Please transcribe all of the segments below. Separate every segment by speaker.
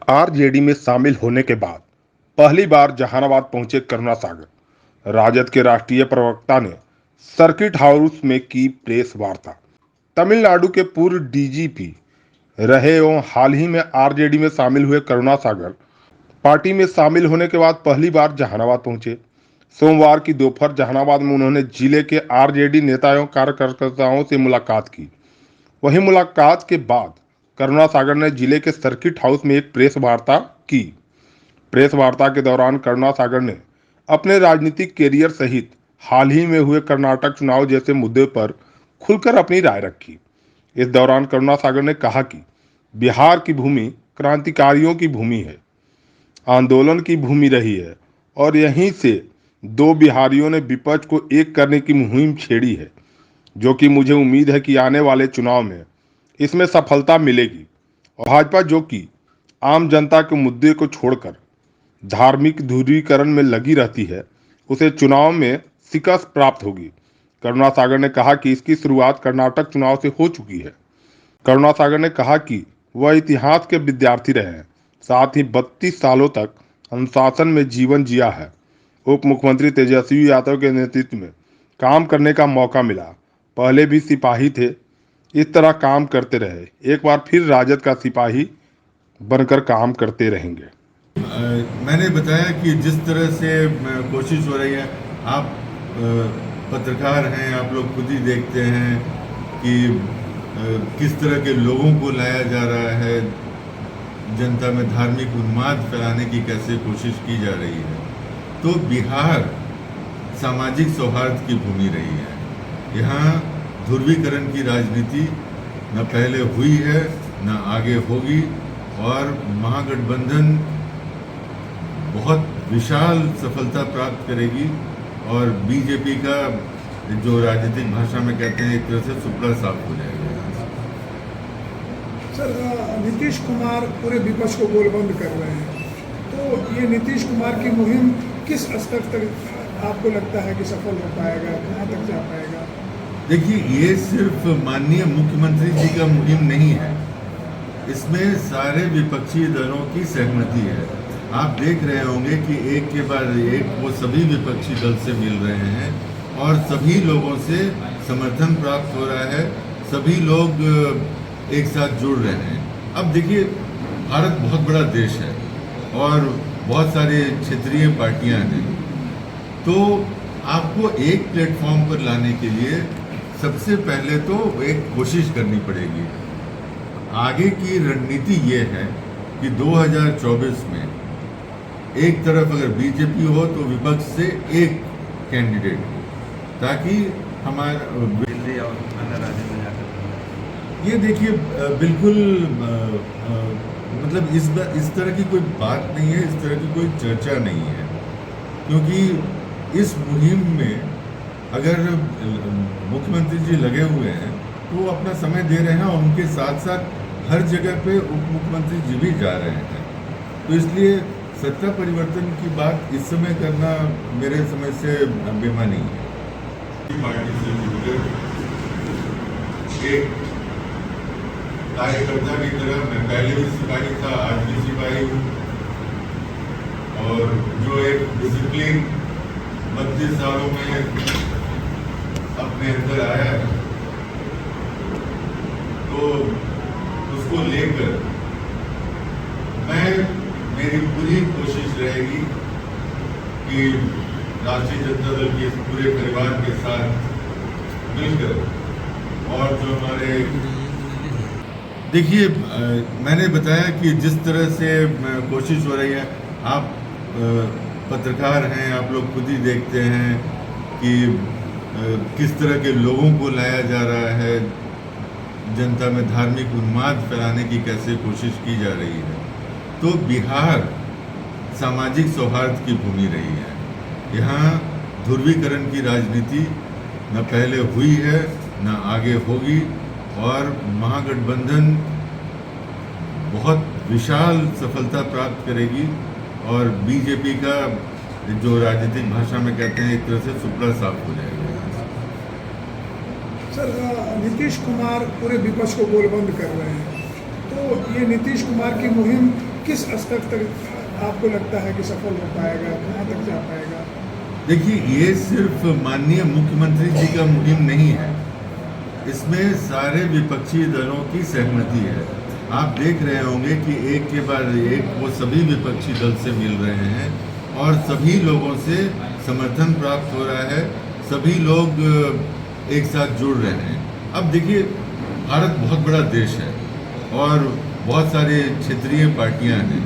Speaker 1: RJD में शामिल होने के बाद पहली बार जहानाबाद पहुंचे करुणा सागर। राजद के राष्ट्रीय प्रवक्ता ने सर्किट हाउस में की प्रेस वार्ता। तमिलनाडु के पूर्व डीजीपी रहे एवं हाल ही में आरजेडी में शामिल हुए करुणा सागर पार्टी में शामिल होने के बाद पहली बार जहानाबाद पहुंचे। सोमवार की दोपहर जहानाबाद में उन्होंने जिले के आरजेडी नेताओं कार्यकर्ताओं से मुलाकात की। वहीं मुलाकात के बाद करुणा सागर ने जिले के सर्किट हाउस में एक प्रेस वार्ता की। प्रेस वार्ता के दौरान करुणा सागर ने अपने राजनीतिक कैरियर सहित हाल ही में हुए कर्नाटक चुनाव जैसे मुद्दे पर खुलकर अपनी राय रखी। इस दौरान करुणा सागर ने कहा कि बिहार की भूमि क्रांतिकारियों की भूमि है, आंदोलन की भूमि रही है और यहीं से दो बिहारियों ने विपक्ष को एक करने की मुहिम छेड़ी है, जो कि मुझे उम्मीद है कि आने वाले चुनाव में इसमें सफलता मिलेगी। और भाजपा जो कि आम जनता के मुद्दे को छोड़कर धार्मिक ध्रुवीकरण में लगी रहती है, उसे चुनाव में शिकस्त प्राप्त होगी। करुणा सागर ने कहा कि इसकी शुरुआत कर्नाटक चुनाव से हो चुकी है। करुणा सागर ने कहा कि वह इतिहास के विद्यार्थी रहे हैं, साथ ही 32 सालों तक अनुशासन में जीवन जिया है। उप मुख्यमंत्री तेजस्वी यादव के नेतृत्व में काम करने का मौका मिला। पहले भी सिपाही थे, इस तरह काम करते रहे। एक बार फिर राजद का सिपाही बनकर काम करते रहेंगे।
Speaker 2: मैंने बताया कि जिस तरह से कोशिश हो रही है, आप पत्रकार हैं, आप लोग खुद ही देखते हैं कि किस तरह के लोगों को लाया जा रहा है, जनता में धार्मिक उन्माद फैलाने की कैसे कोशिश की जा रही है। तो बिहार सामाजिक सौहार्द की भूमि रही है। यहाँ ध्रुवीकरण की राजनीति न पहले हुई है न आगे होगी, और महागठबंधन बहुत विशाल सफलता प्राप्त करेगी और बीजेपी का जो राजनीतिक भाषा में कहते हैं एक तरह से सुपड़ा साफ हो जाएगा।
Speaker 3: सर, नीतीश कुमार पूरे विपक्ष को गोलबंद कर रहे हैं, तो ये नीतीश कुमार की मुहिम किस स्तर तक आपको लगता है कि सफल हो पाएगा, कहाँ तक जा पाएगा?
Speaker 2: देखिए, ये सिर्फ माननीय मुख्यमंत्री जी का मुहिम नहीं है, इसमें सारे विपक्षी दलों की सहमति है। आप देख रहे होंगे कि एक के बाद एक वो सभी विपक्षी दल से मिल रहे हैं और सभी लोगों से समर्थन प्राप्त हो रहा है, सभी लोग एक साथ जुड़ रहे हैं। अब देखिए, भारत बहुत बड़ा देश है और बहुत सारे क्षेत्रीय पार्टियां हैं, तो आपको एक प्लेटफॉर्म पर लाने के लिए सबसे पहले तो एक कोशिश करनी पड़ेगी। आगे की रणनीति ये है कि 2024 में एक तरफ अगर बीजेपी हो तो विपक्ष से एक कैंडिडेट हो, ताकि हमारा
Speaker 4: दिल्ली और अन्य राज्यों में जाकर
Speaker 2: ये देखिए बिल्कुल मतलब इस तरह की कोई बात नहीं है, इस तरह की कोई चर्चा नहीं है, क्योंकि इस मुहिम में अगर मुख्यमंत्री जी लगे हुए हैं तो वो अपना समय दे रहे हैं और उनके साथ साथ हर जगह पे उप मुख्यमंत्री जी भी जा रहे हैं। तो इसलिए सत्ता परिवर्तन की बात इस समय करना मेरे समझ से बेमानी है। पार्टी से जुड़कर एक कार्यकर्ता की तरह मैं पहले भी सिपाही था, आज भी सिपाही हूँ, और जो एक डिसिप्लिन 32 सालों में अपने अंदर आया है, तो उसको लेकर मेरी पूरी कोशिश रहेगी कि राष्ट्रीय जनता दल के पूरे परिवार के साथ मिलकर, और जो हमारे देखिए मैंने बताया कि जिस तरह से कोशिश हो रही है, आप पत्रकार हैं, आप लोग खुद ही देखते हैं कि किस तरह के लोगों को लाया जा रहा है, जनता में धार्मिक उन्माद फैलाने की कैसे कोशिश की जा रही है। तो बिहार सामाजिक सौहार्द की भूमि रही है। यहाँ ध्रुवीकरण की राजनीति न पहले हुई है न आगे होगी, और महागठबंधन बहुत विशाल सफलता प्राप्त करेगी और बीजेपी का जो राजनीतिक भाषा में कहते हैं एक तरह से सुपड़ा साफ हो जाएगा।
Speaker 3: सर, नीतीश कुमार पूरे विपक्ष को गोलबंद कर रहे हैं, तो ये नीतीश कुमार की मुहिम किस स्तर तक आपको लगता है कि सफल हो पाएगा, कहाँ तक जा पाएगा?
Speaker 2: देखिए, ये सिर्फ माननीय मुख्यमंत्री जी का मुहिम नहीं है, इसमें सारे विपक्षी दलों की सहमति है। आप देख रहे होंगे कि एक के बाद एक वो सभी विपक्षी दल से मिल रहे हैं और सभी लोगों से समर्थन प्राप्त हो रहा है, सभी लोग एक साथ जुड़ रहे हैं। अब देखिए, भारत बहुत बड़ा देश है और बहुत सारे क्षेत्रीय पार्टियां हैं,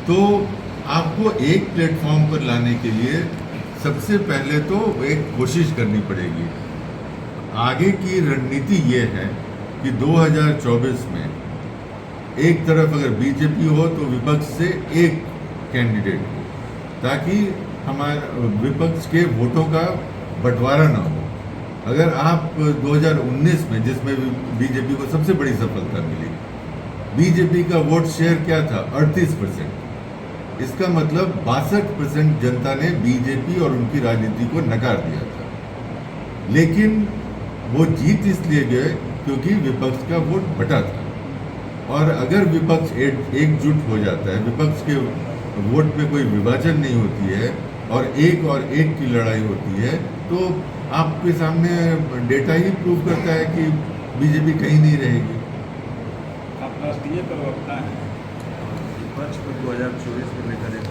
Speaker 2: तो आपको एक प्लेटफॉर्म पर लाने के लिए सबसे पहले तो एक कोशिश करनी पड़ेगी। आगे की रणनीति ये है कि 2024 में एक तरफ अगर बीजेपी हो तो विपक्ष से एक कैंडिडेट हो, ताकि हमारे विपक्ष के वोटों का बंटवारा ना हो। अगर आप 2019 में, जिसमें बीजेपी को सबसे बड़ी सफलता मिली, बीजेपी का वोट शेयर क्या था? 38%। इसका मतलब 62% जनता ने बीजेपी और उनकी राजनीति को नकार दिया था। लेकिन वो जीत इसलिए गए क्योंकि विपक्ष का वोट बटा था। और अगर विपक्ष एकजुट हो जाता है, विपक्ष के वोट में कोई विभाजन नहीं होती है और एक की लड़ाई होती है, तो आपके सामने डेटा ही प्रूव करता है कि बीजेपी कहीं नहीं रहेगी।
Speaker 4: आप राष्ट्रीय प्रवक्ता हैं, विपक्ष को 2024 को लेकर एक